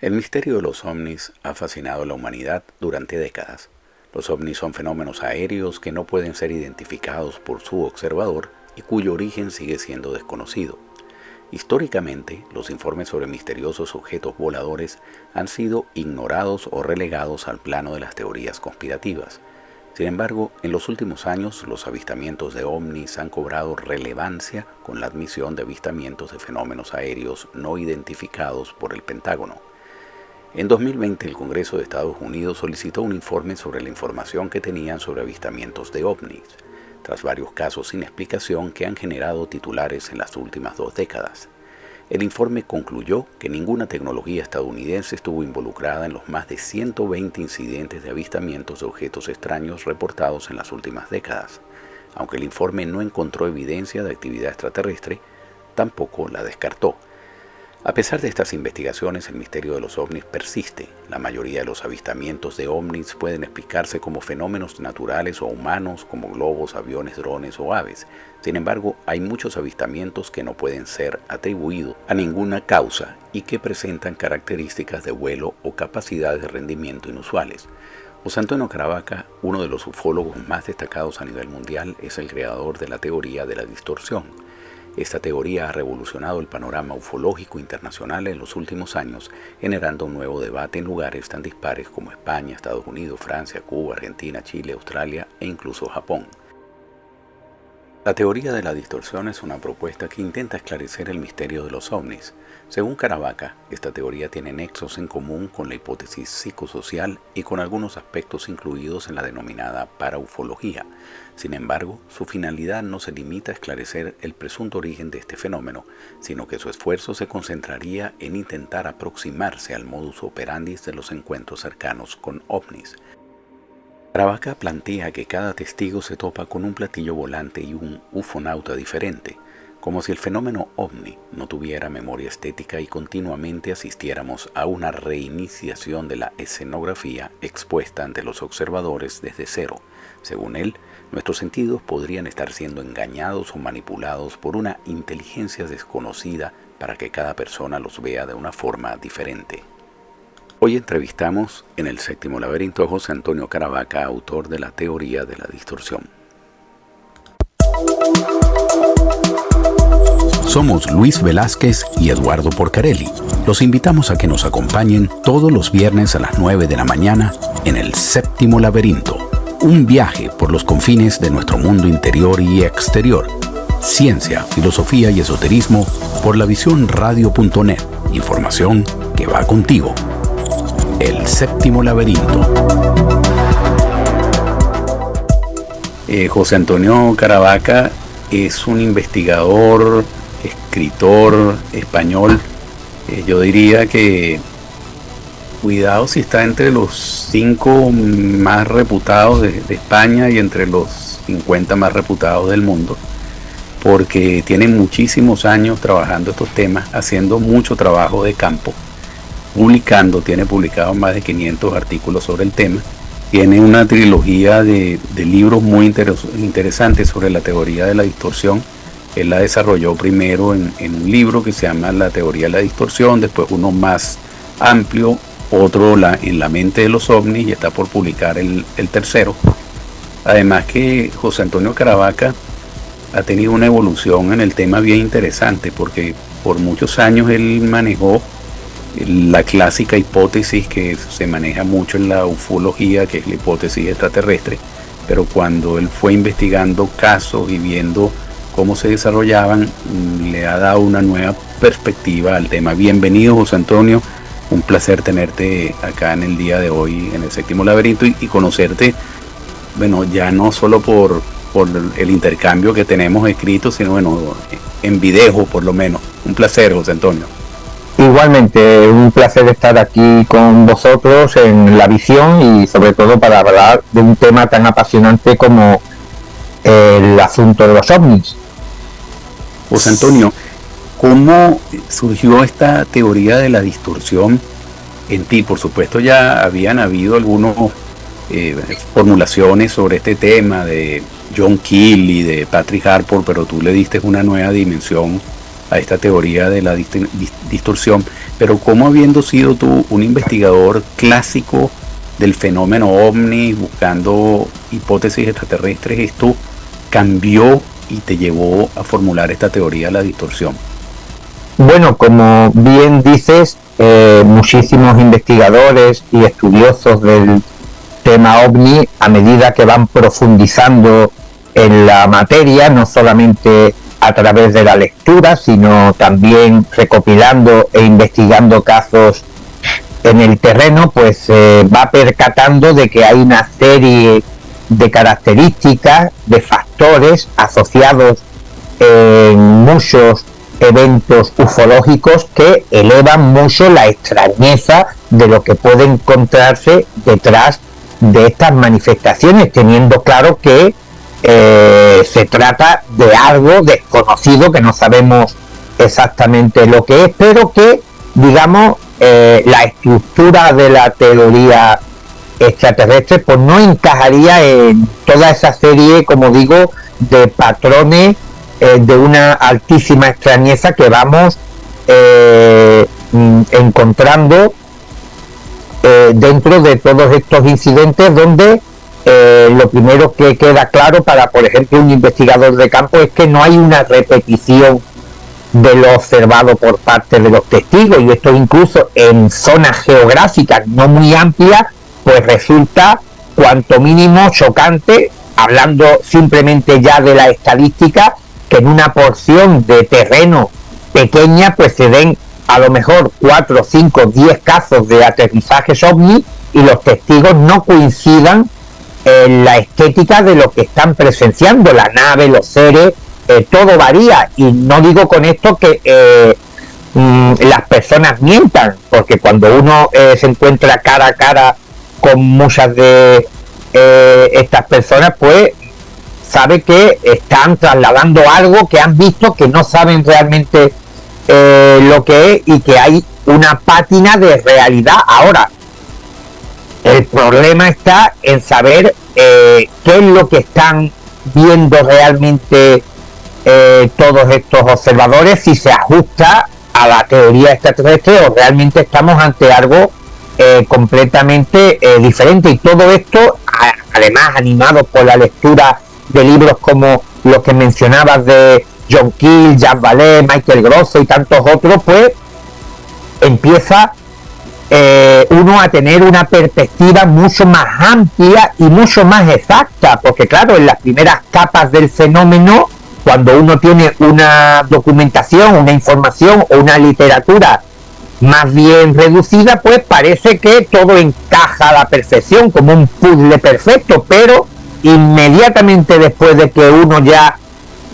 El misterio de los ovnis ha fascinado a la humanidad durante décadas. Los ovnis son fenómenos aéreos que no pueden ser identificados por su observador y cuyo origen sigue siendo desconocido. Históricamente, los informes sobre misteriosos objetos voladores han sido ignorados o relegados al plano de las teorías conspirativas. Sin embargo, en los últimos años, los avistamientos de ovnis han cobrado relevancia con la admisión de avistamientos de fenómenos aéreos no identificados por el Pentágono. En 2020, el Congreso de Estados Unidos solicitó un informe sobre la información que tenían sobre avistamientos de ovnis, tras varios casos sin explicación que han generado titulares en las últimas 2 décadas. El informe concluyó que ninguna tecnología estadounidense estuvo involucrada en los más de 120 incidentes de avistamientos de objetos extraños reportados en las últimas décadas. Aunque el informe no encontró evidencia de actividad extraterrestre, tampoco la descartó. A pesar de estas investigaciones, el misterio de los ovnis persiste. La mayoría de los avistamientos de ovnis pueden explicarse como fenómenos naturales o humanos, como globos, aviones, drones o aves. Sin embargo, hay muchos avistamientos que no pueden ser atribuidos a ninguna causa y que presentan características de vuelo o capacidades de rendimiento inusuales. José Antonio Caravaca, uno de los ufólogos más destacados a nivel mundial, es el creador de la teoría de la distorsión. Esta teoría ha revolucionado el panorama ufológico internacional en los últimos años, generando un nuevo debate en lugares tan dispares como España, Estados Unidos, Francia, Cuba, Argentina, Chile, Australia e incluso Japón. La teoría de la distorsión es una propuesta que intenta esclarecer el misterio de los ovnis. Según Caravaca, esta teoría tiene nexos en común con la hipótesis psicosocial y con algunos aspectos incluidos en la denominada paraufología. Sin embargo, su finalidad no se limita a esclarecer el presunto origen de este fenómeno, sino que su esfuerzo se concentraría en intentar aproximarse al modus operandi de los encuentros cercanos con ovnis. Caravaca plantea que cada testigo se topa con un platillo volante y un ufonauta diferente, como si el fenómeno ovni no tuviera memoria estética y continuamente asistiéramos a una reiniciación de la escenografía expuesta ante los observadores desde cero. Según él, nuestros sentidos podrían estar siendo engañados o manipulados por una inteligencia desconocida para que cada persona los vea de una forma diferente. Hoy entrevistamos en el Séptimo Laberinto a José Antonio Caravaca, autor de la teoría de la distorsión. Somos Luis Velázquez y Eduardo Porcarelli. Los invitamos a que nos acompañen todos los viernes a las 9 de la mañana en el Séptimo Laberinto. Un viaje por los confines de nuestro mundo interior y exterior. Ciencia, filosofía y esoterismo por lavisiónradio.net. Información que va contigo. El Séptimo Laberinto. José Antonio Caravaca es un investigador, escritor español. Yo diría que, cuidado si está entre los 5 más reputados de España y entre los 50 más reputados del mundo, porque tiene muchísimos años trabajando estos temas, haciendo mucho trabajo de campo. Tiene publicado más de 500 artículos sobre el tema. Tiene una trilogía de libros muy interesantes sobre la teoría de la distorsión. Él la desarrolló primero en un libro que se llama La teoría de la distorsión, después uno más amplio, otro en la mente de los ovnis, y está por publicar el tercero. Además que José Antonio Caravaca ha tenido una evolución en el tema bien interesante, porque por muchos años él manejó la clásica hipótesis que se maneja mucho en la ufología, que es la hipótesis extraterrestre, pero cuando él fue investigando casos y viendo cómo se desarrollaban, le ha dado una nueva perspectiva al tema. Bienvenido, José Antonio, un placer tenerte acá en el día de hoy en el Séptimo Laberinto y conocerte, bueno, ya no solo por el intercambio que tenemos escrito, sino bueno, en video por lo menos. Un placer, José Antonio. Igualmente, un placer estar aquí con vosotros en La Visión y sobre todo para hablar de un tema tan apasionante como el asunto de los ovnis. José Antonio, ¿cómo surgió esta teoría de la distorsión en ti? Por supuesto ya habían habido algunas formulaciones sobre este tema de John Keel y de Patrick Harpur, pero tú le diste una nueva dimensión a esta teoría de la distorsión, pero ¿cómo, habiendo sido tú un investigador clásico del fenómeno ovni, buscando hipótesis extraterrestres, esto cambió y te llevó a formular esta teoría de la distorsión? Bueno, como bien dices, muchísimos investigadores y estudiosos del tema ovni, a medida que van profundizando en la materia, no solamente a través de la lectura, sino también recopilando e investigando casos en el terreno, pues va percatando de que hay una serie de características, de factores asociados en muchos eventos ufológicos que elevan mucho la extrañeza de lo que puede encontrarse detrás de estas manifestaciones, teniendo claro que se trata de algo desconocido, que no sabemos exactamente lo que es, pero que, digamos, la estructura de la teoría extraterrestre pues no encajaría en toda esa serie, como digo, de patrones de una altísima extrañeza que vamos encontrando dentro de todos estos incidentes, donde lo primero que queda claro para, por ejemplo, un investigador de campo es que no hay una repetición de lo observado por parte de los testigos, y esto incluso en zonas geográficas no muy amplias pues resulta cuanto mínimo chocante, hablando simplemente ya de la estadística, que en una porción de terreno pequeña pues se den a lo mejor 4, 5, 10 casos de aterrizajes ovni y los testigos no coincidan en la estética de lo que están presenciando, la nave, los seres, todo varía, y no digo con esto que las personas mientan, porque cuando uno se encuentra cara a cara con muchas de estas personas, pues sabe que están trasladando algo que han visto, que no saben realmente lo que es, y que hay una pátina de realidad. Ahora, el problema está en saber qué es lo que están viendo realmente todos estos observadores, si se ajusta a la teoría extraterrestre o realmente estamos ante algo completamente diferente. Y todo esto, además animado por la lectura de libros como los que mencionabas de John Keel, Jacques Vallée, Michael Grosso y tantos otros, pues empieza uno a tener una perspectiva mucho más amplia y mucho más exacta, porque claro, en las primeras capas del fenómeno, cuando uno tiene una documentación, una información o una literatura más bien reducida, pues parece que todo encaja a la perfección, como un puzzle perfecto, pero inmediatamente después de que uno ya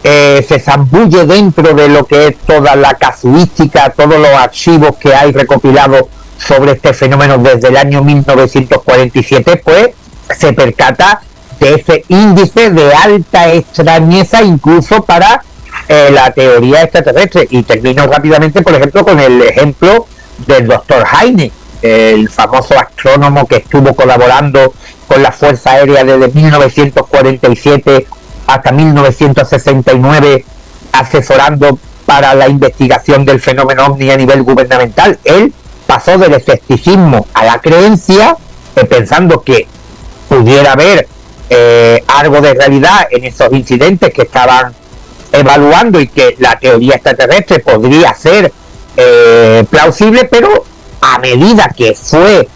se zambulle dentro de lo que es toda la casuística, todos los archivos que hay recopilados sobre este fenómeno desde el año 1947, pues se percata de ese índice de alta extrañeza incluso para la teoría extraterrestre. Y termino rápidamente, por ejemplo, con el ejemplo del doctor Heine, el famoso astrónomo que estuvo colaborando con la Fuerza Aérea desde 1947 hasta 1969, asesorando para la investigación del fenómeno ovni a nivel gubernamental. Él pasó del escepticismo a la creencia, pensando que pudiera haber algo de realidad en esos incidentes que estaban evaluando y que la teoría extraterrestre podría ser plausible, pero a medida que fue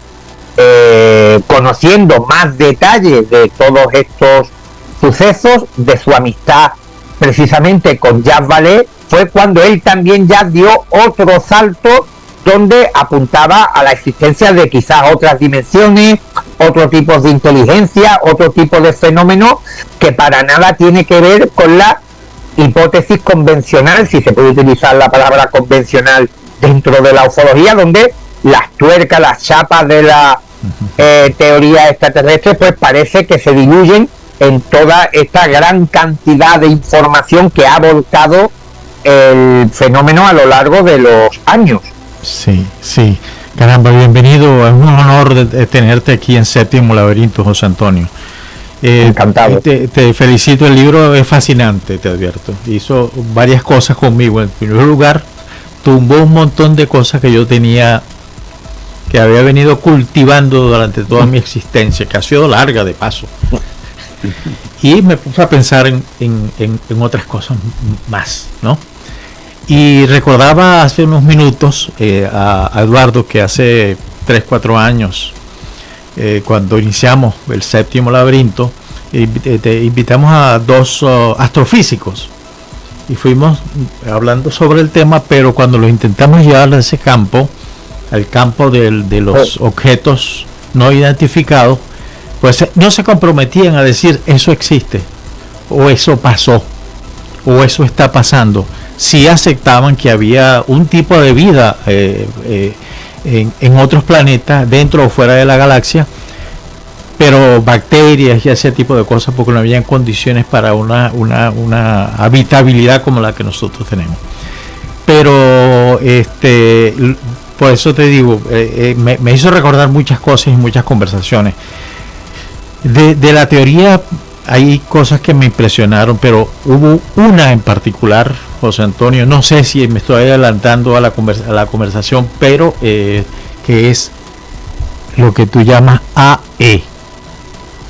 conociendo más detalles de todos estos sucesos, de su amistad precisamente con Jacques Vallée, fue cuando él también ya dio otro salto, donde apuntaba a la existencia de quizás otras dimensiones, otro tipo de inteligencia, otro tipo de fenómeno que para nada tiene que ver con la hipótesis convencional, si se puede utilizar la palabra convencional dentro de la ufología, donde las tuercas, las chapas de la teoría extraterrestre pues parece que se diluyen en toda esta gran cantidad de información que ha volcado el fenómeno a lo largo de los años. Sí, sí. Caramba, bienvenido. Es un honor de tenerte aquí en Séptimo Laberinto, José Antonio. Encantado. Te felicito, el libro es fascinante, te advierto. Hizo varias cosas conmigo. En primer lugar, tumbó un montón de cosas que yo tenía, que había venido cultivando durante toda mi existencia, que ha sido larga de paso. Y me puse a pensar en otras cosas más, ¿no? Y recordaba hace unos minutos a Eduardo que hace 3-4 años, cuando iniciamos el séptimo laberinto, invitamos a 2 astrofísicos y fuimos hablando sobre el tema, pero cuando lo intentamos llevar a ese campo, al campo de los objetos no identificados, pues no se comprometían a decir eso existe, o eso pasó, o eso está pasando. Sí aceptaban que había un tipo de vida en otros planetas, dentro o fuera de la galaxia, pero bacterias y ese tipo de cosas, porque no habían condiciones para una habitabilidad como la que nosotros tenemos. Pero por eso te digo, me hizo recordar muchas cosas y muchas conversaciones. De la teoría hay cosas que me impresionaron, pero hubo una en particular, José Antonio, no sé si me estoy adelantando a la conversación, pero que es lo que tú llamas AE.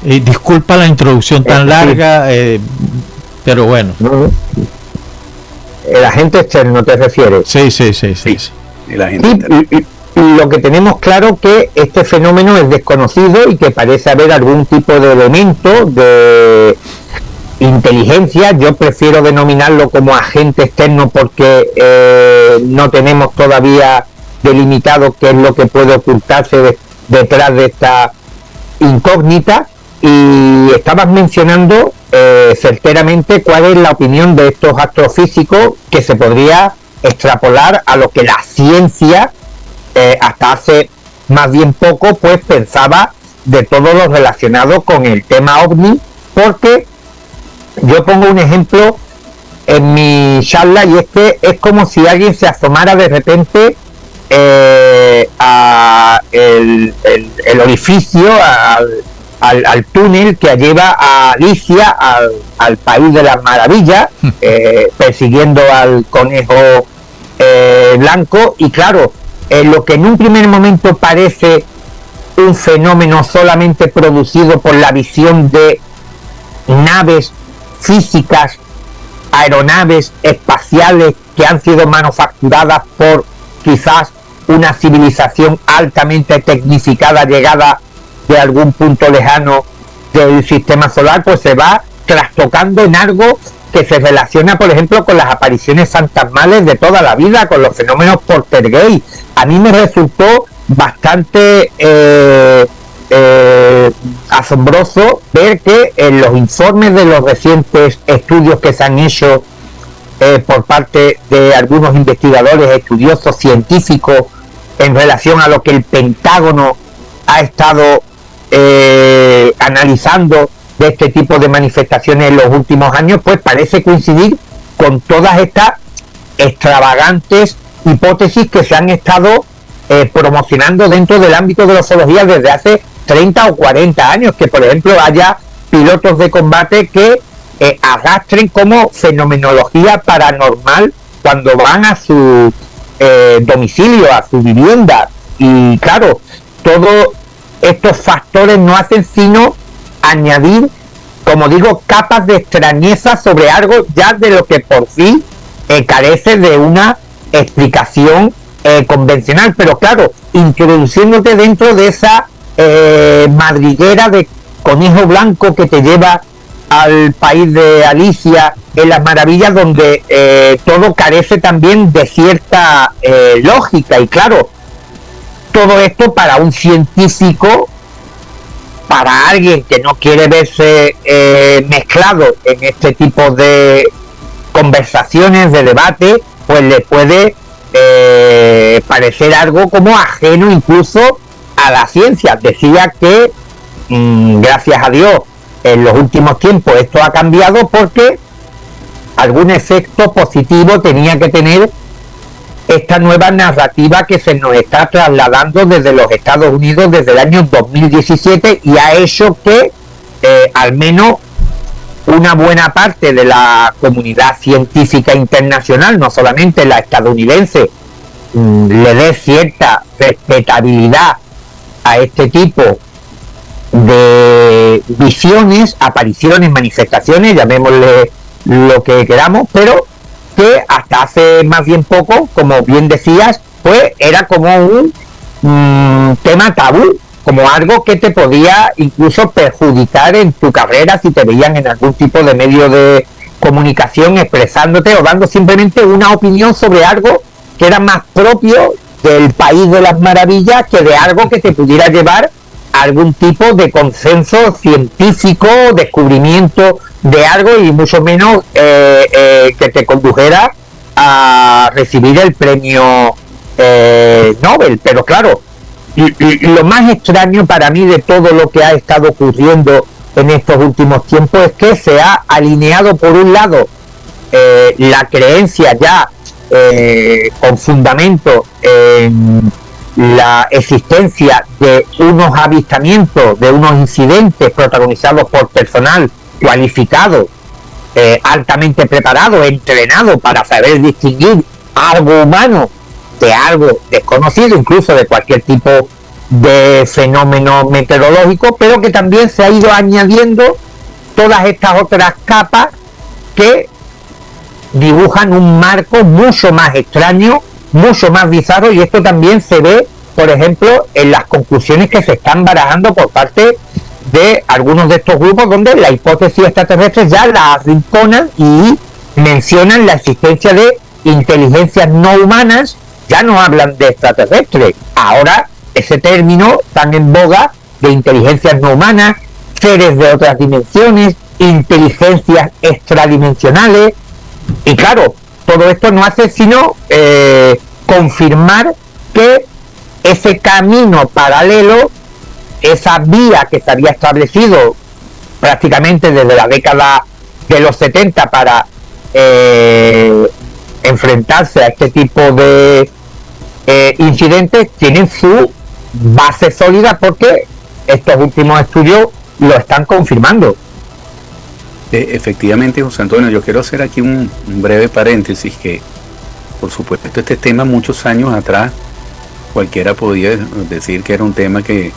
Disculpa la introducción tan larga, pero bueno. El agente externo, ¿te refieres? Sí. El agente externo. Lo que tenemos claro que este fenómeno es desconocido y que parece haber algún tipo de elemento de inteligencia. Yo prefiero denominarlo como agente externo porque no tenemos todavía delimitado qué es lo que puede ocultarse detrás de esta incógnita. Y estabas mencionando certeramente cuál es la opinión de estos astrofísicos, que se podría extrapolar a lo que la ciencia hasta hace más bien poco pues pensaba de todo lo relacionado con el tema OVNI. Porque yo pongo un ejemplo en mi charla, y es que es como si alguien se asomara de repente a el orificio, al túnel que lleva a Alicia al país de las maravillas, persiguiendo al conejo blanco. Y claro, lo que en un primer momento parece un fenómeno solamente producido por la visión de naves físicas, aeronaves espaciales que han sido manufacturadas por quizás una civilización altamente tecnificada llegada de algún punto lejano del sistema solar, pues se va trastocando en algo que se relaciona, por ejemplo, con las apariciones fantasmales de toda la vida, con los fenómenos poltergeist. A mí me resultó bastante asombroso ver que en los informes de los recientes estudios que se han hecho por parte de algunos investigadores, estudiosos, científicos, en relación a lo que el Pentágono ha estado analizando de este tipo de manifestaciones en los últimos años, pues parece coincidir con todas estas extravagantes hipótesis que se han estado promocionando dentro del ámbito de la ufología desde hace 30 o 40 años, que por ejemplo haya pilotos de combate que arrastren como fenomenología paranormal cuando van a su domicilio, a su vivienda. Y claro, todos estos factores no hacen sino añadir, como digo, capas de extrañeza sobre algo ya de lo que por sí carece de una explicación convencional. Pero claro, introduciéndote dentro de esa madriguera de conejo blanco que te lleva al país de Alicia en las maravillas, donde todo carece también de cierta lógica. Y claro, todo esto para un científico, para alguien que no quiere verse mezclado en este tipo de conversaciones, de debate, pues le puede parecer algo como ajeno incluso a la ciencia. Decía que gracias a Dios en los últimos tiempos esto ha cambiado, porque algún efecto positivo tenía que tener esta nueva narrativa que se nos está trasladando desde los Estados Unidos desde el año 2017, y ha hecho que al menos una buena parte de la comunidad científica internacional, no solamente la estadounidense, le dé cierta respetabilidad a este tipo de visiones, apariciones, manifestaciones, llamémosle lo que queramos, pero que hasta hace más bien poco, como bien decías, pues era como un tema tabú, como algo que te podía incluso perjudicar en tu carrera si te veían en algún tipo de medio de comunicación expresándote o dando simplemente una opinión sobre algo que era más propio del país de las maravillas que de algo que te pudiera llevar a algún tipo de consenso científico, descubrimiento de algo y mucho menos que te condujera a recibir el premio Nobel. Pero claro, y lo más extraño para mí de todo lo que ha estado ocurriendo en estos últimos tiempos es que se ha alineado por un lado la creencia ya con fundamento en la existencia de unos avistamientos, de unos incidentes protagonizados por personal cualificado, altamente preparado, entrenado para saber distinguir algo humano de algo desconocido, incluso de cualquier tipo de fenómeno meteorológico, pero que también se ha ido añadiendo todas estas otras capas que dibujan un marco mucho más extraño, mucho más bizarro, y esto también se ve, por ejemplo, en las conclusiones que se están barajando por parte de algunos de estos grupos, donde la hipótesis extraterrestre ya la arrinconan y mencionan la existencia de inteligencias no humanas. Ya no hablan de extraterrestres, ahora ese término tan en boga de inteligencias no humanas, seres de otras dimensiones, inteligencias extradimensionales, y claro, todo esto no hace sino confirmar que ese camino paralelo, esa vía que se había establecido prácticamente desde la década de los 70 para enfrentarse a este tipo de incidentes, tienen su base sólida porque estos últimos estudios lo están confirmando. Efectivamente, José Antonio, yo quiero hacer aquí un breve paréntesis que, por supuesto, este tema muchos años atrás cualquiera podía decir que era un tema que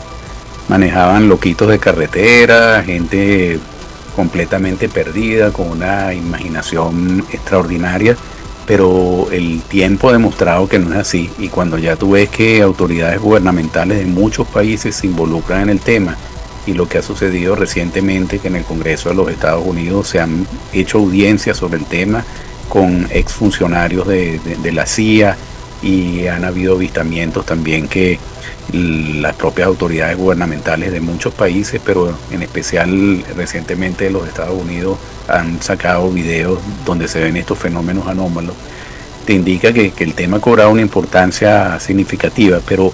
manejaban loquitos de carretera, gente completamente perdida, con una imaginación extraordinaria, pero el tiempo ha demostrado que no es así, y cuando ya tú ves que autoridades gubernamentales de muchos países se involucran en el tema, y lo que ha sucedido recientemente, que en el Congreso de los Estados Unidos se han hecho audiencias sobre el tema con exfuncionarios de la CIA, y han habido avistamientos también que las propias autoridades gubernamentales de muchos países, pero en especial recientemente de los Estados Unidos, han sacado videos donde se ven estos fenómenos anómalos, te indica que el tema ha cobrado una importancia significativa. Pero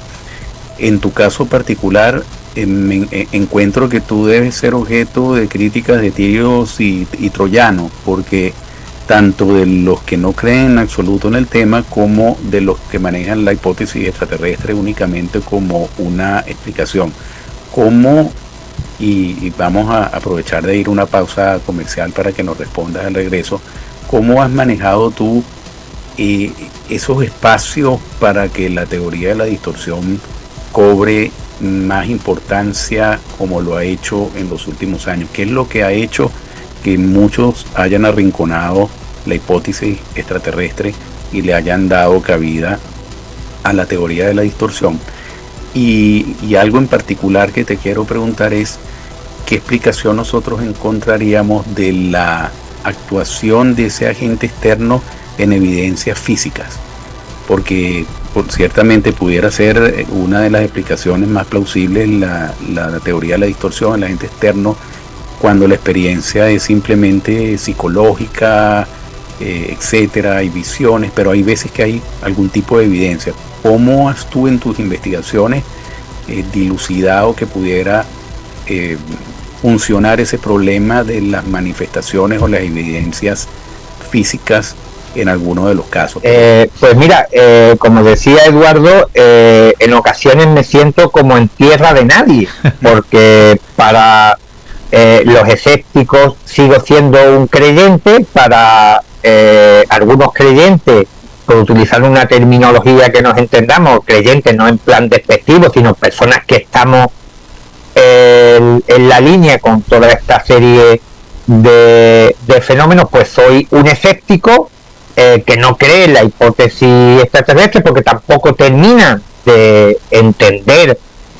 en tu caso particular, encuentro que tú debes ser objeto de críticas de tiros y troyanos, porque tanto de los que no creen en absoluto en el tema como de los que manejan la hipótesis extraterrestre únicamente como una explicación. ¿Cómo, y vamos a aprovechar de ir a una pausa comercial para que nos respondas al regreso, cómo has manejado tú esos espacios para que la teoría de la distorsión cobre más importancia como lo ha hecho en los últimos años? ¿Qué es lo que ha hecho que muchos hayan arrinconado la hipótesis extraterrestre y le hayan dado cabida a la teoría de la distorsión? Y algo en particular que te quiero preguntar es, ¿qué explicación nosotros encontraríamos de la actuación de ese agente externo en evidencias físicas? Porque ciertamente pudiera ser una de las explicaciones más plausibles la teoría de la distorsión, el agente externo, cuando la experiencia es simplemente psicológica, etcétera, hay visiones, pero hay veces que hay algún tipo de evidencia. ¿Cómo has tú en tus investigaciones dilucidado que pudiera funcionar ese problema de las manifestaciones o las evidencias físicas en alguno de los casos? Pues mira, como decía Eduardo, en ocasiones me siento como en tierra de nadie, porque para los escépticos sigo siendo un creyente. Para algunos creyentes, por utilizar una terminología que nos entendamos, creyentes no en plan despectivo, sino personas que estamos en la línea con toda esta serie de fenómenos, pues soy un escéptico que no cree en la hipótesis extraterrestre, porque tampoco termina de entender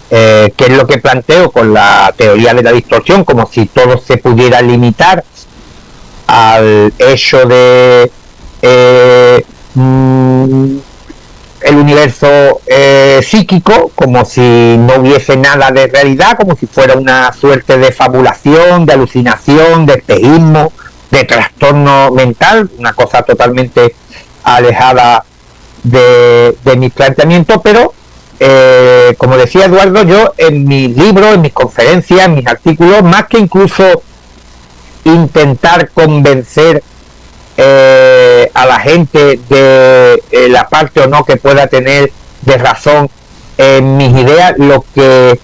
qué es lo que planteo con la teoría de la distorsión, como si todo se pudiera limitar al hecho de el universo psíquico, como si no hubiese nada de realidad, como si fuera una suerte de fabulación, de alucinación, de espejismo, de trastorno mental, una cosa totalmente alejada de mis planteamientos. Pero como decía Eduardo, yo en mis libros, en mis conferencias, en mis artículos, más que incluso intentar convencer a la gente de la parte o no que pueda tener de razón en mis ideas, lo que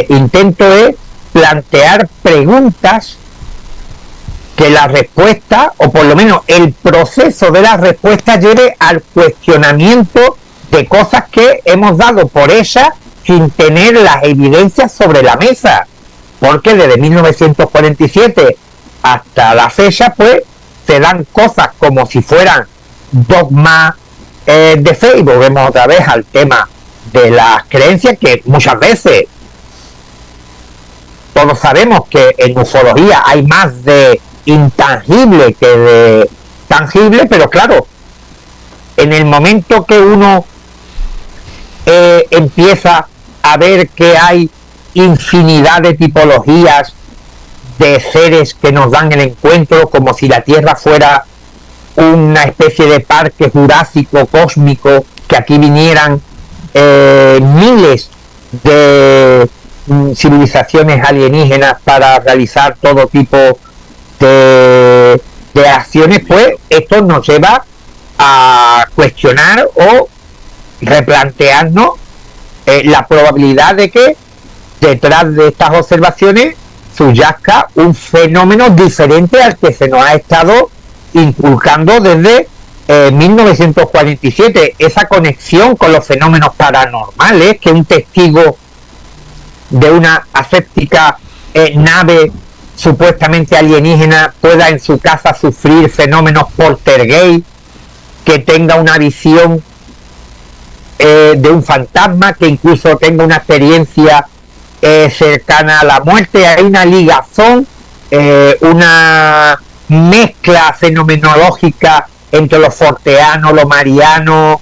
intento es plantear preguntas que la respuesta, o por lo menos el proceso de la respuesta, lleve al cuestionamiento de cosas que hemos dado por ellas sin tener las evidencias sobre la mesa, porque desde 1947 hasta la fecha pues se dan cosas como si fueran dogmas de fe, y volvemos otra vez al tema de las creencias, que muchas veces todos sabemos que en ufología hay más de intangible que de tangible, pero claro, en el momento que uno empieza a ver que hay infinidad de tipologías de seres que nos dan el encuentro, como si la Tierra fuera una especie de parque jurásico cósmico, que aquí vinieran miles de civilizaciones alienígenas para realizar todo tipo de acciones, pues esto nos lleva a cuestionar o replantearnos la probabilidad de que detrás de estas observaciones subyacga un fenómeno diferente al que se nos ha estado inculcando desde 1947, esa conexión con los fenómenos paranormales, que un testigo de una aséptica nave supuestamente alienígena pueda en su casa sufrir fenómenos poltergeist, que tenga una visión de un fantasma, que incluso tenga una experiencia cercana a la muerte. Hay una ligazón, una mezcla fenomenológica entre lo forteano, lo mariano,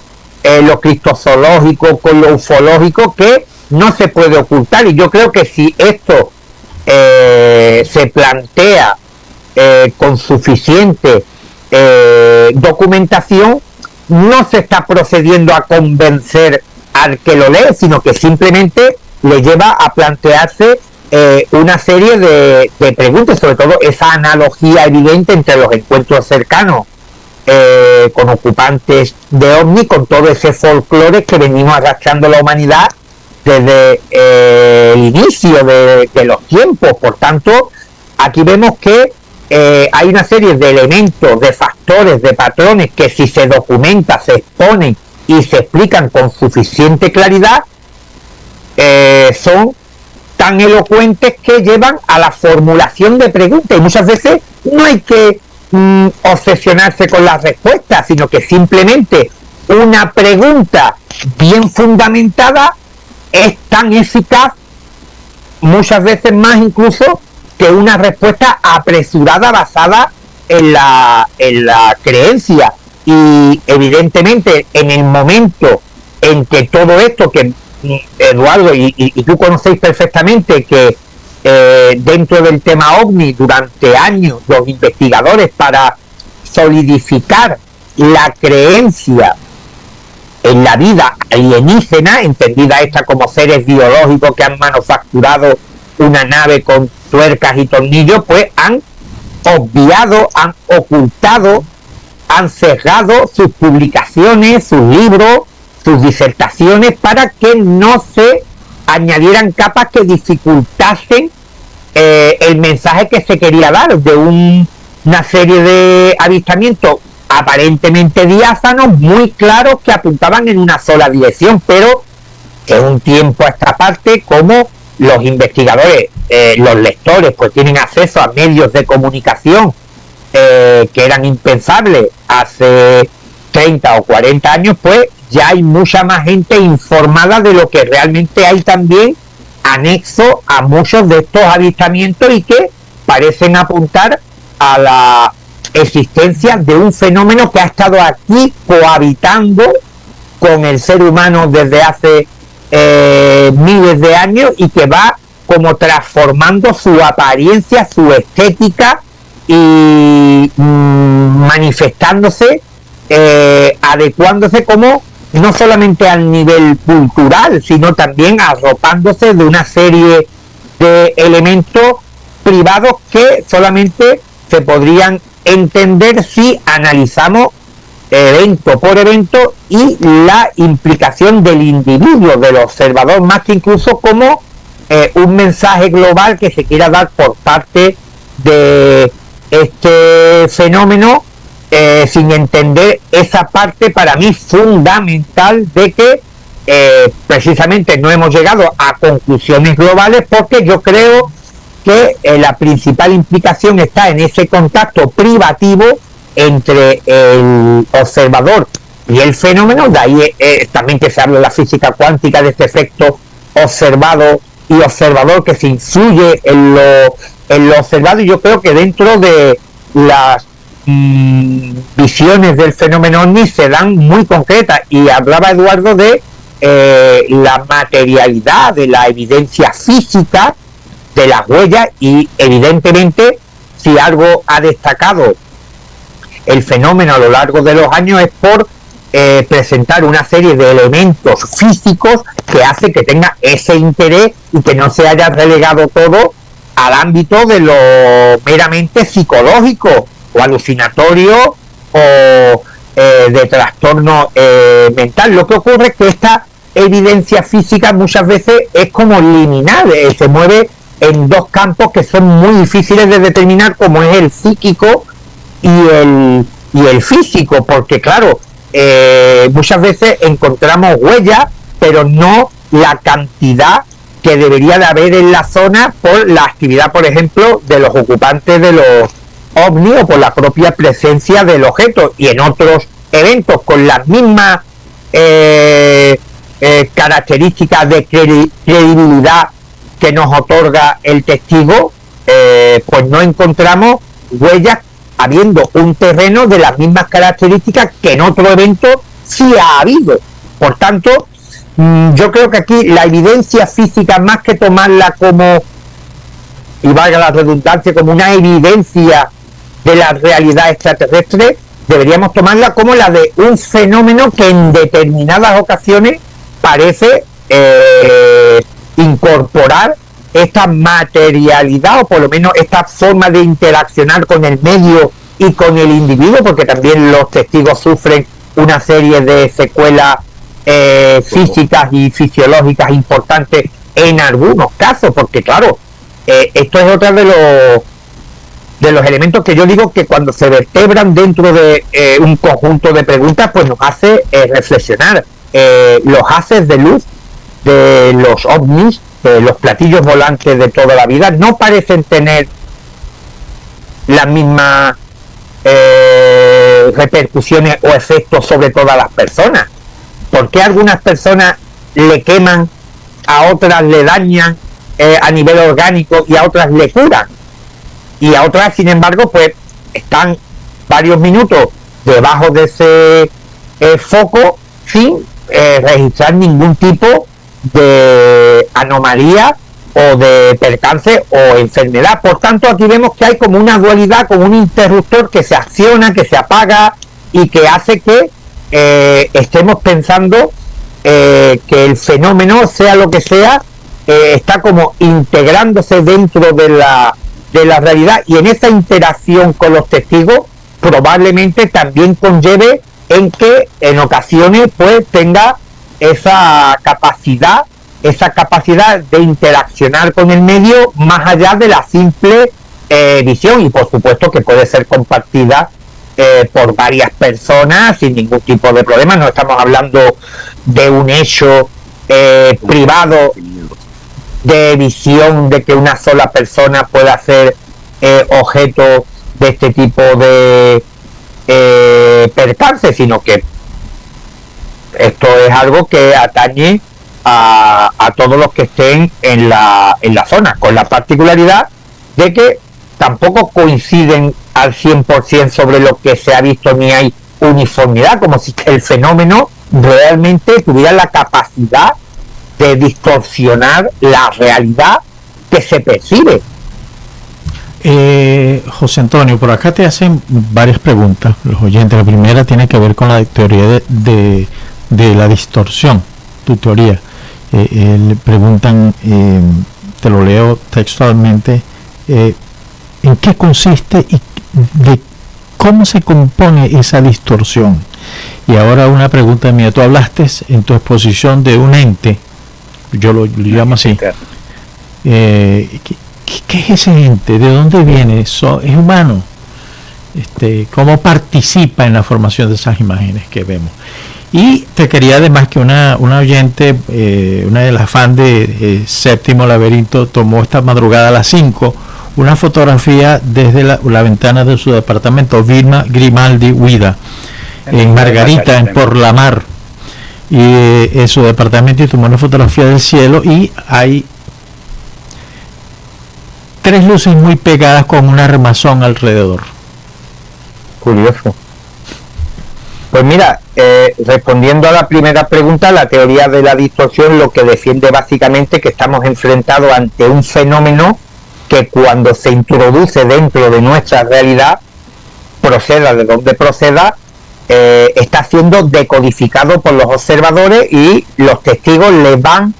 lo cristozoológico con lo ufológico, que no se puede ocultar. Y yo creo que si esto se plantea con suficiente documentación, no se está procediendo a convencer al que lo lee, sino que simplemente le lleva a plantearse una serie de preguntas, sobre todo esa analogía evidente entre los encuentros cercanos con ocupantes de ovni, con todo ese folclore que venimos arrastrando la humanidad desde el inicio de los tiempos. Por tanto, aquí vemos que hay una serie de elementos, de factores, de patrones que, si se documenta, se exponen y se explican con suficiente claridad, son tan elocuentes que llevan a la formulación de preguntas. Y muchas veces no hay que obsesionarse con las respuestas, sino que simplemente una pregunta bien fundamentada es tan eficaz, muchas veces más incluso, que una respuesta apresurada basada en la creencia. Y evidentemente en el momento en que todo esto, que Eduardo y tú conocéis perfectamente, que dentro del tema OVNI durante años los investigadores, para solidificar la creencia en la vida alienígena, entendida esta como seres biológicos que han manufacturado una nave con tuercas y tornillos, pues han obviado, han ocultado, han cerrado sus publicaciones, sus libros, sus disertaciones, para que no se añadieran capas que dificultasen el mensaje que se quería dar de una serie de avistamientos aparentemente diáfanos, muy claros, que apuntaban en una sola dirección, pero en un tiempo a esta parte, como los investigadores, los lectores, pues tienen acceso a medios de comunicación que eran impensables hace 30 o 40 años, pues ya hay mucha más gente informada de lo que realmente hay también anexo a muchos de estos avistamientos, y que parecen apuntar a la existencia de un fenómeno que ha estado aquí cohabitando con el ser humano desde hace miles de años, y que va como transformando su apariencia, su estética, y manifestándose, adecuándose como no solamente al nivel cultural, sino también arropándose de una serie de elementos privados que solamente se podrían entender si analizamos evento por evento y la implicación del individuo, del observador, más que incluso como un mensaje global que se quiera dar por parte de este fenómeno, sin entender esa parte para mí fundamental de que precisamente no hemos llegado a conclusiones globales, porque yo creo que la principal implicación está en ese contacto privativo entre el observador y el fenómeno. De ahí también que se habla de la física cuántica, de este efecto observado y observador que se influye en lo observado, y yo creo que dentro de las visiones del fenómeno ovni se dan muy concretas, y hablaba Eduardo de la materialidad, de la evidencia física de las huellas, y evidentemente si algo ha destacado el fenómeno a lo largo de los años es por presentar una serie de elementos físicos que hace que tenga ese interés y que no se haya relegado todo al ámbito de lo meramente psicológico o alucinatorio o de trastorno mental. Lo que ocurre es que esta evidencia física muchas veces es como liminal, se mueve en dos campos que son muy difíciles de determinar, como es el psíquico y el físico, porque claro, muchas veces encontramos huellas, pero no la cantidad que debería de haber en la zona por la actividad, por ejemplo, de los ocupantes de los ovnis, o por la propia presencia del objeto. Y en otros eventos con las mismas características de credibilidad que nos otorga el testigo, pues no encontramos huellas habiendo un terreno de las mismas características que en otro evento sí ha habido. Por tanto, yo creo que aquí la evidencia física, más que tomarla como, y valga la redundancia, como una evidencia de la realidad extraterrestre, deberíamos tomarla como la de un fenómeno que en determinadas ocasiones parece incorporar esta materialidad, o por lo menos esta forma de interaccionar con el medio y con el individuo, porque también los testigos sufren una serie de secuelas físicas y fisiológicas importantes en algunos casos, porque claro, esto es otro de los elementos que yo digo que cuando se vertebran dentro de un conjunto de preguntas, pues nos hace reflexionar. Los haces de luz de los ovnis, los platillos volantes de toda la vida, no parecen tener las mismas repercusiones o efectos sobre todas las personas. ¿Por qué algunas personas le queman, a otras le dañan a nivel orgánico y a otras le curan? Y a otras, sin embargo, pues están varios minutos debajo de ese foco sin registrar ningún tipo de anomalía o de percance o enfermedad. Por tanto, aquí vemos que hay como una dualidad, como un interruptor que se acciona, que se apaga y que hace que estemos pensando que el fenómeno, sea lo que sea, está como integrándose dentro de la realidad, y en esa interacción con los testigos probablemente también conlleve en que en ocasiones pues tenga esa capacidad esa capacidad de interaccionar con el medio más allá de la simple visión, y por supuesto que puede ser compartida por varias personas sin ningún tipo de problema. No estamos hablando de un hecho privado de visión, de que una sola persona pueda ser objeto de este tipo de percance, sino que esto es algo que atañe a todos los que estén en la zona, con la particularidad de que tampoco coinciden al 100% sobre lo que se ha visto, ni hay uniformidad, como si el fenómeno realmente tuviera la capacidad de distorsionar la realidad que se percibe. José Antonio, por acá te hacen varias preguntas los oyentes. La primera tiene que ver con la teoría de la distorsión, tu teoría. Le preguntan, te lo leo textualmente, ¿en qué consiste y de cómo se compone esa distorsión? Y ahora una pregunta mía, tú hablaste en tu exposición de un ente, yo lo llamo así, ¿qué es ese ente? ¿De dónde viene? ¿Es humano? ¿Cómo participa en la formación de esas imágenes que vemos? Y te quería, además, que una oyente, una de las fans de Séptimo Laberinto, tomó esta madrugada a las 5 una fotografía desde la ventana de su departamento, Vilma Grimaldi Huida, en Margarita, en Por la Mar, y en su departamento, y tomó una fotografía del cielo, y hay 3 luces muy pegadas con una armazón alrededor. Curioso. Pues mira, respondiendo a la primera pregunta, la teoría de la distorsión lo que defiende básicamente que estamos enfrentados ante un fenómeno que, cuando se introduce dentro de nuestra realidad, proceda de donde proceda, está siendo decodificado por los observadores, y los testigos le van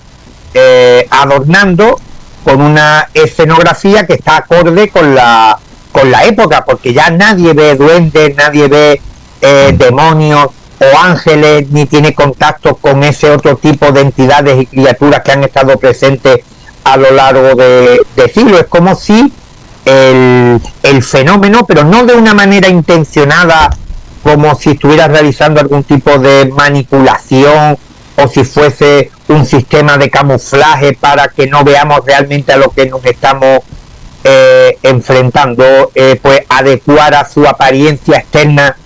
adornando con una escenografía que está acorde con la época, porque ya nadie ve duendes, nadie ve demonios o ángeles, ni tiene contacto con ese otro tipo de entidades y criaturas que han estado presentes a lo largo de siglos. Es como si el fenómeno, pero no de una manera intencionada, como si estuviera realizando algún tipo de manipulación, o si fuese un sistema de camuflaje para que no veamos realmente a lo que nos estamos enfrentando, pues adecuar a su apariencia externa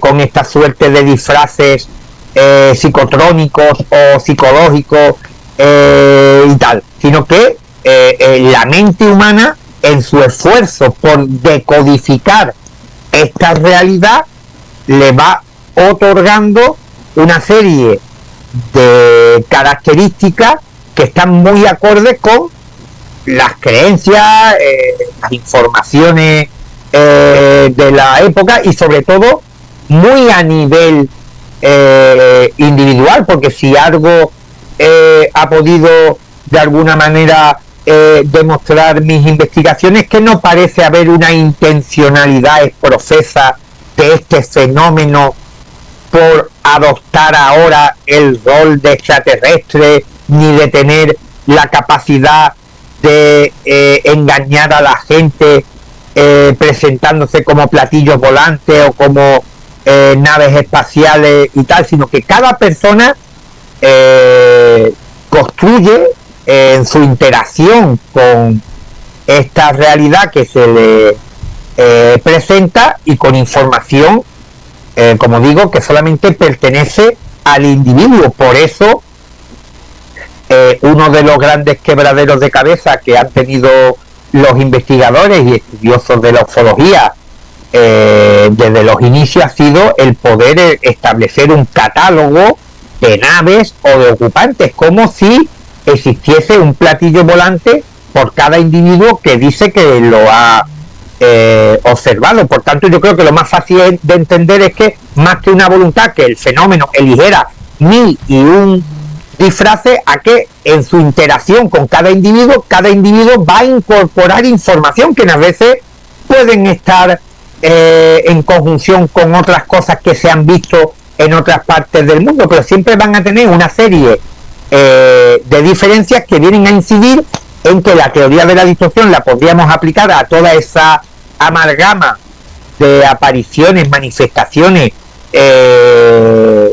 con esta suerte de disfraces psicotrónicos o psicológicos y tal, sino que la mente humana, en su esfuerzo por decodificar esta realidad, le va otorgando una serie de características que están muy acordes con las creencias, las informaciones de la época, y sobre todo muy a nivel individual, porque si algo ha podido de alguna manera demostrar mis investigaciones, que no parece haber una intencionalidad profesa de este fenómeno por adoptar ahora el rol de extraterrestre, ni de tener la capacidad de engañar a la gente presentándose como platillos volantes o como naves espaciales y tal, sino que cada persona construye en su interacción con esta realidad que se le presenta, y con información, como digo, que solamente pertenece al individuo. Por eso uno de los grandes quebraderos de cabeza que han tenido los investigadores y estudiosos de la ufología desde los inicios ha sido el poder establecer un catálogo de naves o de ocupantes, como si existiese un platillo volante por cada individuo que dice que lo ha observado. Por tanto, yo creo que lo más fácil de entender es que, más que una voluntad que el fenómeno eligiera ni y un disfrace, a que en su interacción con cada individuo va a incorporar información que a veces pueden estar en conjunción con otras cosas que se han visto en otras partes del mundo, pero siempre van a tener una serie de diferencias que vienen a incidir en que la teoría de la distorsión la podríamos aplicar a toda esa amalgama de apariciones, manifestaciones que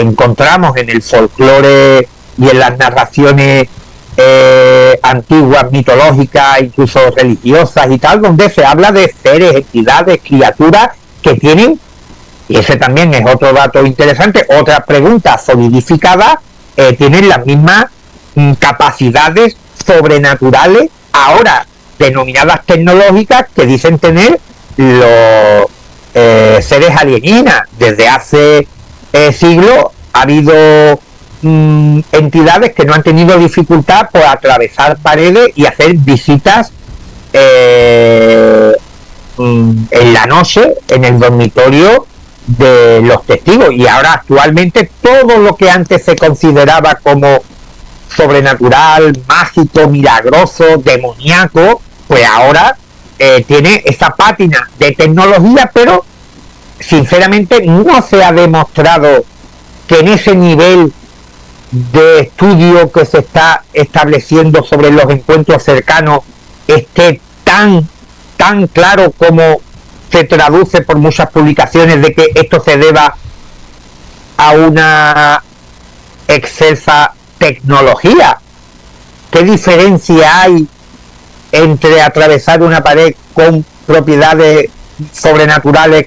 encontramos en el folclore y en las narraciones antiguas, mitológicas, incluso religiosas y tal, donde se habla de seres, entidades, criaturas que tienen, y ese también es otro dato interesante, otra pregunta solidificada, tienen las mismas capacidades sobrenaturales, ahora denominadas tecnológicas, que dicen tener los seres alienígenas. Desde hace siglos ha habido entidades que no han tenido dificultad por atravesar paredes y hacer visitas en la noche en el dormitorio de los testigos, y ahora actualmente todo lo que antes se consideraba como sobrenatural, mágico, milagroso, demoníaco, pues ahora tiene esa pátina de tecnología, pero sinceramente no se ha demostrado que en ese nivel de estudio que se está estableciendo sobre los encuentros cercanos esté tan claro como se traduce por muchas publicaciones de que esto se deba a una excelsa tecnología. ¿Qué diferencia hay entre atravesar una pared con propiedades sobrenaturales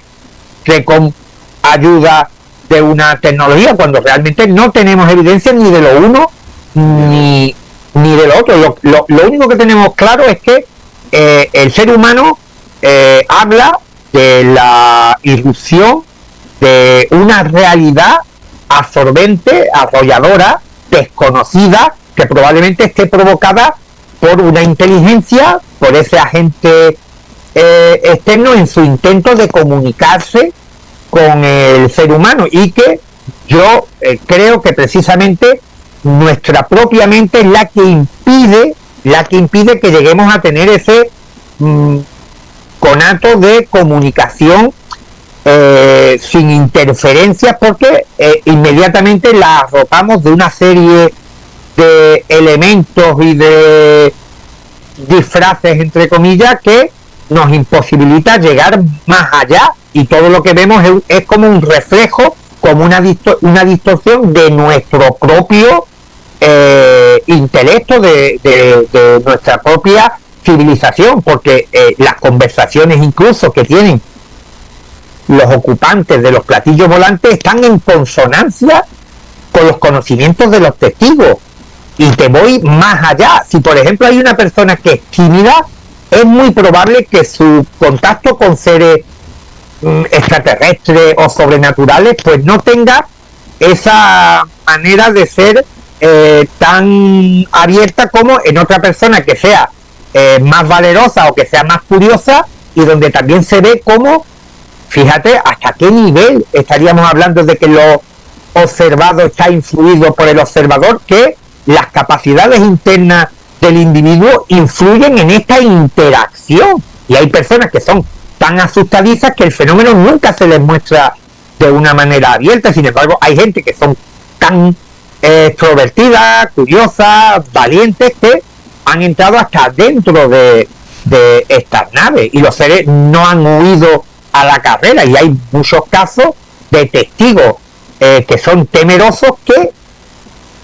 que con ayuda de una tecnología, cuando realmente no tenemos evidencia ni de lo uno ni de lo otro? Lo único que tenemos claro es que el ser humano habla de la irrupción de una realidad absorbente, arrolladora, desconocida, que probablemente esté provocada por una inteligencia, por ese agente externo en su intento de comunicarse con el ser humano, y que yo creo que precisamente nuestra propia mente es la que impide que lleguemos a tener ese conato de comunicación sin interferencias, porque inmediatamente la arropamos de una serie de elementos y de disfraces, entre comillas, que nos imposibilita llegar más allá, y todo lo que vemos es como un reflejo, como una distorsión de nuestro propio intelecto, de nuestra propia civilización, porque las conversaciones incluso que tienen los ocupantes de los platillos volantes están en consonancia con los conocimientos de los testigos. Y te voy más allá: si por ejemplo hay una persona que es tímida, es muy probable que su contacto con seres extraterrestres o sobrenaturales pues no tenga esa manera de ser tan abierta como en otra persona que sea más valerosa o que sea más curiosa, y donde también se ve como, fíjate hasta qué nivel estaríamos hablando de que lo observado está influido por el observador, que las capacidades internas del individuo influyen en esta interacción, y hay personas que son tan asustadizas que el fenómeno nunca se les muestra de una manera abierta. Sin embargo, hay gente que son tan extrovertidas, curiosas, valientes, que han entrado hasta dentro de estas naves, y los seres no han huido a la carrera, y hay muchos casos de testigos que son temerosos, que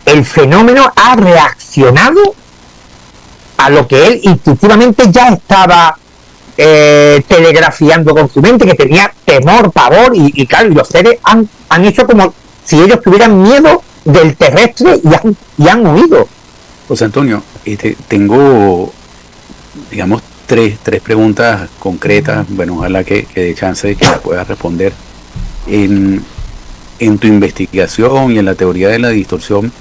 el fenómeno ha reaccionado a lo que él instintivamente ya estaba telegrafiando con su mente, que tenía temor, pavor, y claro, y los seres han hecho como si ellos tuvieran miedo del terrestre y han huido. José Antonio, tengo, digamos, tres preguntas concretas. Bueno, ojalá que dé chance de que las puedas responder. En tu investigación y en la teoría de la distorsión,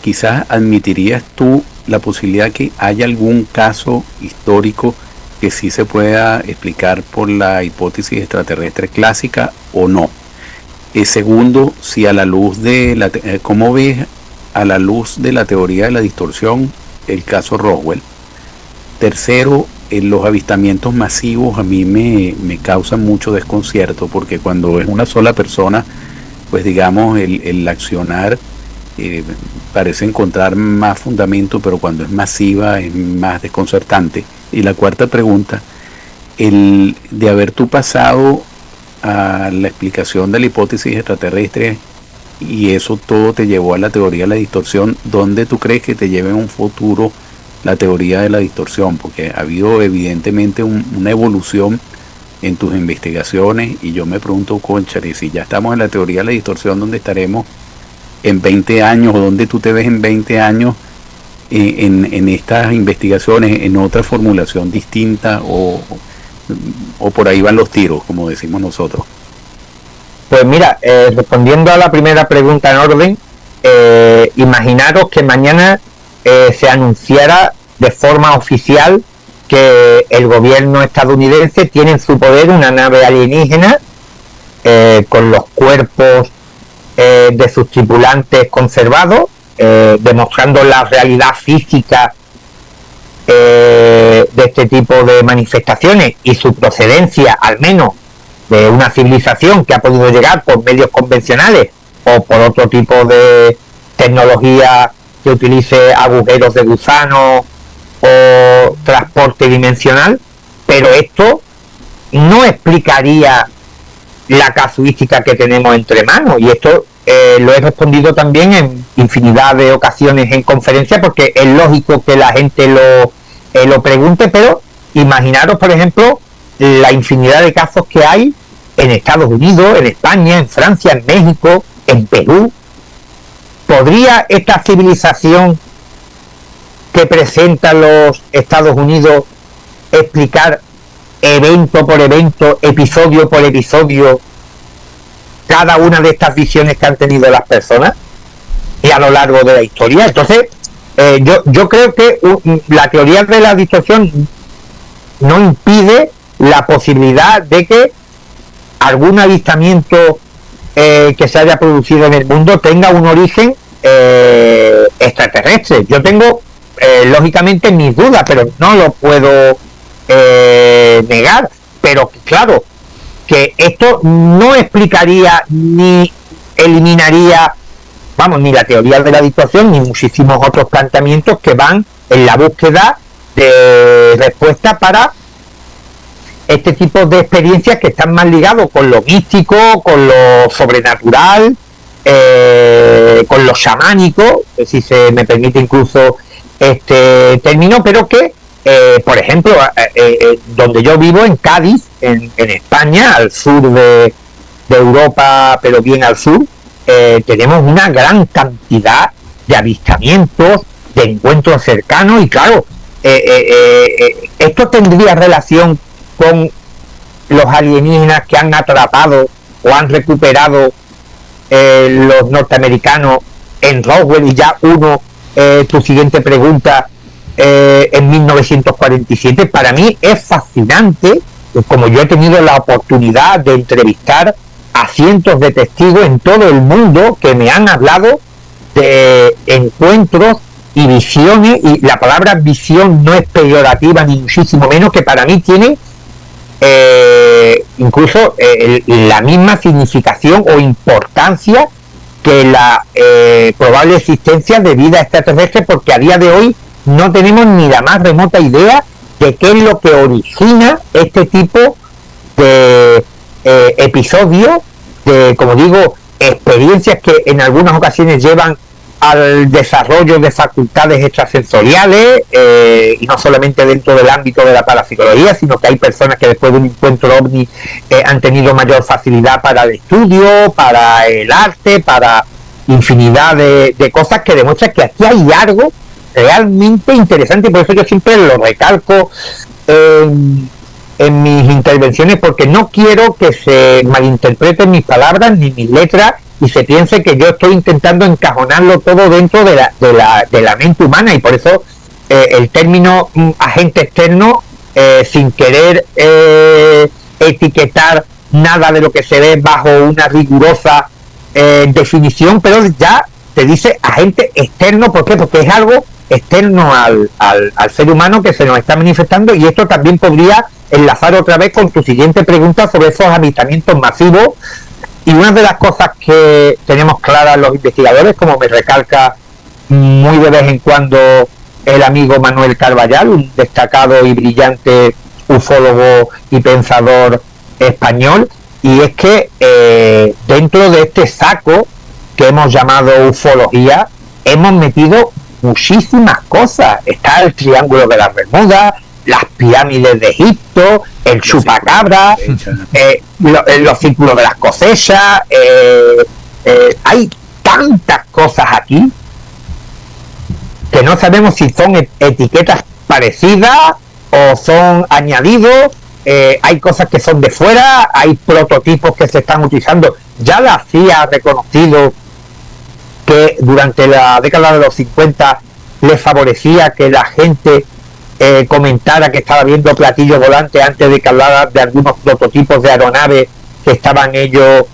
quizás admitirías tú la posibilidad que haya algún caso histórico que sí se pueda explicar por la hipótesis extraterrestre clásica o no. Segundo, si a la luz de ¿cómo ves a la luz de la teoría de la distorsión el caso Roswell? Tercero, los avistamientos masivos a mí me causan mucho desconcierto, porque cuando es una sola persona, pues digamos el accionar parece encontrar más fundamento, pero cuando es masiva es más desconcertante. Y la cuarta pregunta, el de haber tú pasado a la explicación de la hipótesis extraterrestre y eso todo te llevó a la teoría de la distorsión, ¿dónde tú crees que te lleve en un futuro la teoría de la distorsión? Porque ha habido evidentemente una evolución en tus investigaciones y yo me pregunto, cónchale, si ya estamos en la teoría de la distorsión, ¿dónde estaremos en 20 años o dónde tú te ves en 20 años en estas investigaciones, en otra formulación distinta o por ahí van los tiros, como decimos nosotros? Pues mira, respondiendo a la primera pregunta en orden, imaginaros que mañana se anunciara de forma oficial que el gobierno estadounidense tiene en su poder una nave alienígena con los cuerpos de sus tripulantes conservados, demostrando la realidad física de este tipo de manifestaciones y su procedencia, al menos de una civilización que ha podido llegar por medios convencionales o por otro tipo de tecnología que utilice agujeros de gusano o transporte dimensional, pero esto no explicaría la casuística que tenemos entre manos, y esto lo he respondido también en infinidad de ocasiones en conferencias, porque es lógico que la gente lo pregunte, pero imaginaros, por ejemplo, la infinidad de casos que hay en Estados Unidos, en España, en Francia, en México, en Perú. ¿Podría esta civilización que presenta los Estados Unidos explicar evento por evento, episodio por episodio, cada una de estas visiones que han tenido las personas y a lo largo de la historia? Entonces, yo creo que la teoría de la distorsión no impide la posibilidad de que algún avistamiento que se haya producido en el mundo tenga un origen extraterrestre. Yo tengo lógicamente mis dudas, pero no lo puedo negar. Pero claro, que esto no explicaría ni eliminaría, vamos, ni la teoría de la distorsión ni muchísimos otros planteamientos que van en la búsqueda de respuesta para este tipo de experiencias que están más ligados con lo místico, con lo sobrenatural, con lo chamánico, si se me permite incluso este término, pero que, por ejemplo, donde yo vivo, en Cádiz, en España, al sur de Europa, pero bien al sur, tenemos una gran cantidad de avistamientos, de encuentros cercanos, y claro, esto tendría relación con los alienígenas que han atrapado o han recuperado los norteamericanos en Roswell, y ya tu siguiente pregunta, en 1947. Para mí es fascinante, como yo he tenido la oportunidad de entrevistar a cientos de testigos en todo el mundo que me han hablado de encuentros y visiones, y la palabra visión no es peyorativa ni muchísimo menos, que para mí tiene incluso la misma significación o importancia que la probable existencia de vida extraterrestre, porque a día de hoy no tenemos ni la más remota idea de qué es lo que origina este tipo de episodios, de, como digo, experiencias que en algunas ocasiones llevan al desarrollo de facultades extrasensoriales, y no solamente dentro del ámbito de la parapsicología, sino que hay personas que después de un encuentro ovni han tenido mayor facilidad para el estudio, para el arte, para infinidad de cosas que demuestran que aquí hay algo realmente interesante. Y por eso yo siempre lo recalco en mis intervenciones, porque no quiero que se malinterpreten mis palabras ni mis letras y se piense que yo estoy intentando encajonarlo todo dentro de la mente humana. Y por eso el término agente externo, sin querer etiquetar nada de lo que se ve bajo una rigurosa definición, pero ya te dice agente externo. ¿Por qué? Porque es algo externo al ser humano que se nos está manifestando. Y esto también podría enlazar otra vez con tu siguiente pregunta sobre esos avistamientos masivos. Y una de las cosas que tenemos claras los investigadores, como me recalca muy de vez en cuando el amigo Manuel Carballal, un destacado y brillante ufólogo y pensador español, y es que dentro de este saco que hemos llamado ufología hemos metido muchísimas cosas. Está el Triángulo de las Bermudas, las pirámides de Egipto, el chupacabra, los círculos de las cosechas, hay tantas cosas aquí que no sabemos si son etiquetas parecidas o son añadidos. Hay cosas que son de fuera, hay prototipos que se están utilizando. Ya la CIA ha reconocido que durante la década de los 50 les favorecía que la gente comentara que estaba viendo platillos volantes antes de que hablara de algunos prototipos de aeronaves que estaban ellos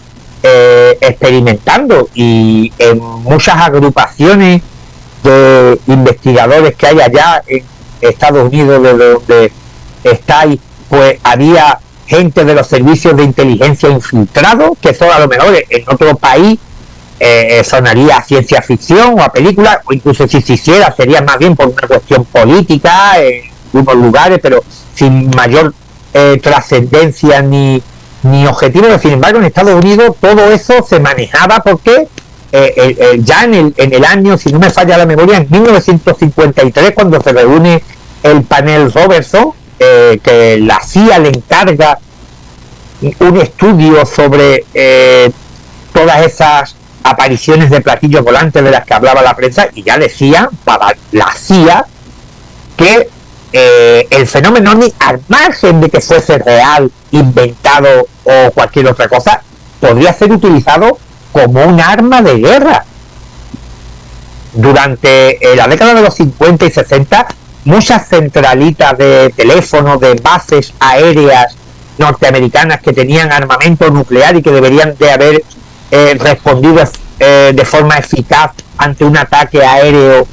experimentando. Y en muchas agrupaciones de investigadores que hay allá en Estados Unidos, de donde estáis, pues había gente de los servicios de inteligencia infiltrados, que eso a lo mejor en otro país sonaría a ciencia ficción o a película, o incluso si se hiciera sería más bien por una cuestión política en algunos lugares, pero sin mayor trascendencia ni objetivo. Pero sin embargo en Estados Unidos todo eso se manejaba porque ya en el año, si no me falla la memoria, en 1953, cuando se reúne el panel Robertson, que la CIA le encarga un estudio sobre todas esas apariciones de platillos volantes de las que hablaba la prensa, y ya decía para la CIA que el fenómeno ovni, al margen de que fuese real, inventado o cualquier otra cosa, podría ser utilizado como un arma de guerra. Durante la década de los 50 y 60, muchas centralitas de teléfono, de bases aéreas norteamericanas que tenían armamento nuclear y que deberían de haber respondido de forma eficaz ante un ataque aéreo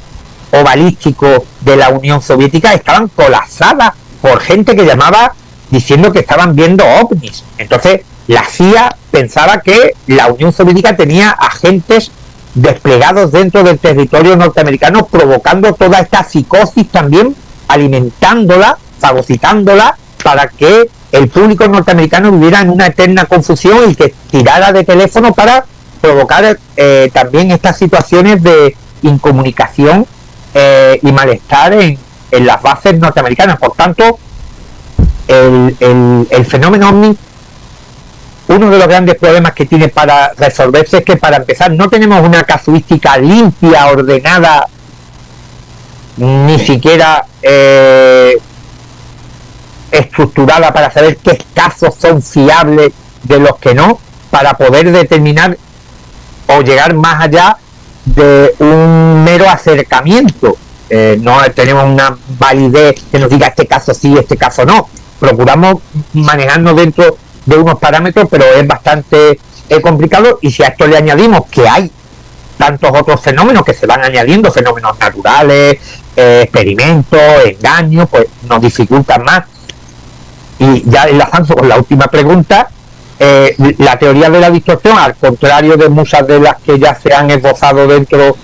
o balístico de la Unión Soviética, estaban colapsadas por gente que llamaba diciendo que estaban viendo ovnis. Entonces la CIA pensaba que la Unión Soviética tenía agentes desplegados dentro del territorio norteamericano, provocando toda esta psicosis también, alimentándola, fagocitándola, para que el público norteamericano viviera en una eterna confusión y que tirara de teléfono para provocar también estas situaciones de incomunicación y malestar en las bases norteamericanas. Por tanto, el fenómeno ovni, uno de los grandes problemas que tiene para resolverse es que, para empezar, no tenemos una casuística limpia, ordenada, ni siquiera estructurada para saber qué casos son fiables de los que no, para poder determinar o llegar más allá de un mero acercamiento. No tenemos una validez que nos diga este caso sí, este caso no. Procuramos manejarnos dentro de unos parámetros, pero es bastante complicado. Y si a esto le añadimos que hay tantos otros fenómenos que se van añadiendo, fenómenos naturales, experimentos, engaños, pues nos dificultan más. Y ya enlazando con la última pregunta, la teoría de la distorsión, al contrario de muchas de las que ya se han esbozado dentro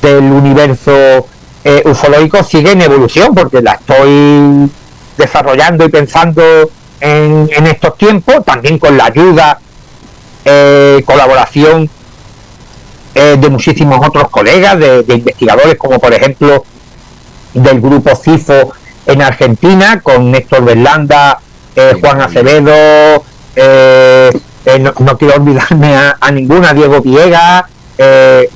del universo ufológico, sigue en evolución, porque la estoy desarrollando y pensando en estos tiempos, también con la ayuda, colaboración de muchísimos otros colegas, de investigadores, como por ejemplo del grupo CIFO en Argentina, con Néstor Berlanda, Juan Acevedo, no quiero olvidarme a ninguna, Diego Villegas,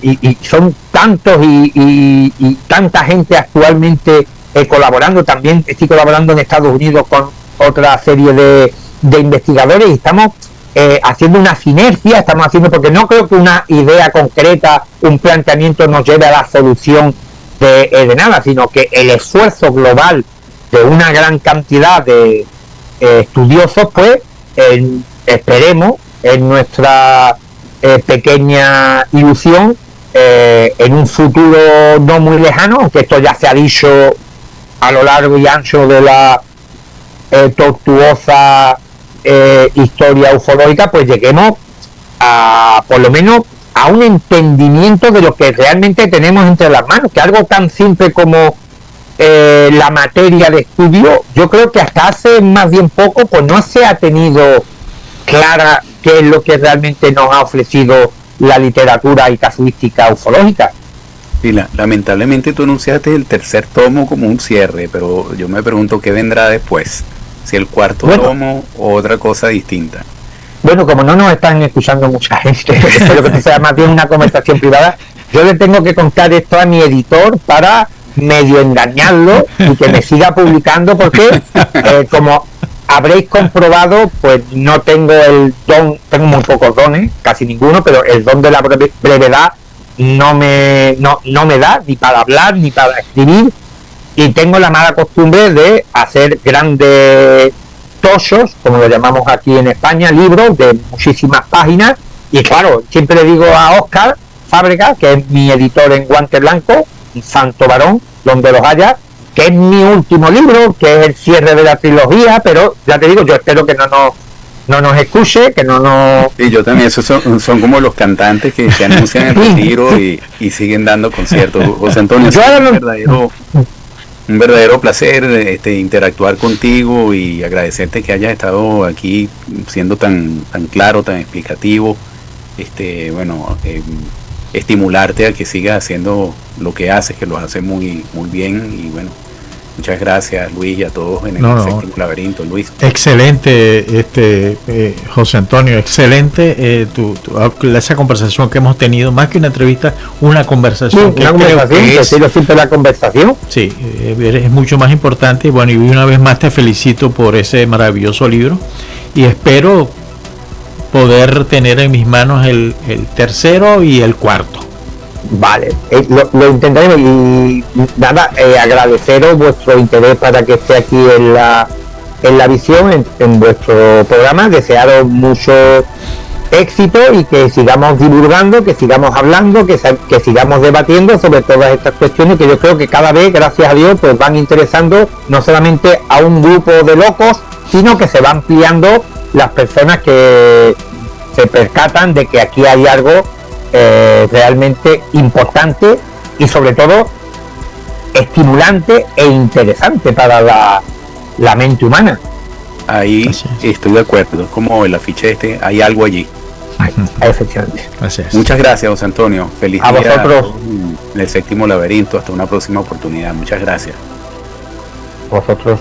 y son tantos y tanta gente actualmente colaborando. También estoy colaborando en Estados Unidos con otra serie de investigadores, y estamos haciendo una sinergia, estamos haciendo, porque no creo que una idea concreta, un planteamiento nos lleve a la solución de nada, sino que el esfuerzo global de una gran cantidad de estudiosos, pues esperemos, en nuestra pequeña ilusión, en un futuro no muy lejano, aunque esto ya se ha dicho a lo largo y ancho de la tortuosa historia ufológica, pues lleguemos a por lo menos a un entendimiento de lo que realmente tenemos entre las manos, que algo tan simple como la materia de estudio, yo creo que hasta hace más bien poco pues no se ha tenido clara qué es lo que realmente nos ha ofrecido la literatura y casuística ufológica. Sí, lamentablemente tú anunciaste el tercer tomo como un cierre, pero yo me pregunto qué vendrá después, si el cuarto tomo o otra cosa distinta. Bueno, como no nos están escuchando mucha gente, espero que sea más bien una conversación privada, yo le tengo que contar esto a mi editor para medio engañarlo y que me siga publicando, porque como habréis comprobado, pues no tengo el don, tengo muy pocos dones, casi ninguno, pero el don de la brevedad no me da ni para hablar ni para escribir, y tengo la mala costumbre de hacer grandes tochos, como lo llamamos aquí en España, libros de muchísimas páginas, y claro, siempre le digo a Óscar Fábrega, que es mi editor en Guante Blanco, santo varón, donde los haya, que es mi último libro, que es el cierre de la trilogía, pero ya te digo, yo espero que no nos escuche, que no nos... Sí, yo también, esos son como los cantantes que se anuncian el retiro y siguen dando conciertos. José Antonio, es un verdadero placer interactuar contigo y agradecerte que hayas estado aquí siendo tan claro, tan explicativo. Estimularte a que sigas haciendo lo que haces, que lo haces muy bien, y bueno, muchas gracias, Luis, y a todos en el Séptimo Laberinto. Luis, excelente, José Antonio, excelente esa conversación que hemos tenido, más que una entrevista, una conversación. Sí, una conversación, siempre la conversación. Sí, es mucho más importante. Bueno, y una vez más te felicito por ese maravilloso libro, y espero poder tener en mis manos el tercero y el cuarto. Vale, lo intentaremos, y nada, agradeceros vuestro interés para que esté aquí en la visión, en vuestro programa, desearos mucho éxito y que sigamos divulgando, que sigamos hablando, que sigamos debatiendo sobre todas estas cuestiones que yo creo que cada vez, gracias a Dios, pues van interesando no solamente a un grupo de locos, sino que se va ampliando las personas que se percatan de que aquí hay algo realmente importante y sobre todo estimulante e interesante para la mente humana. Ahí estoy de acuerdo, como el afiche hay algo allí. Efectivamente. Gracias. Muchas gracias, José Antonio. Feliz a día vosotros en el Séptimo Laberinto. Hasta una próxima oportunidad. Muchas gracias. Vosotros.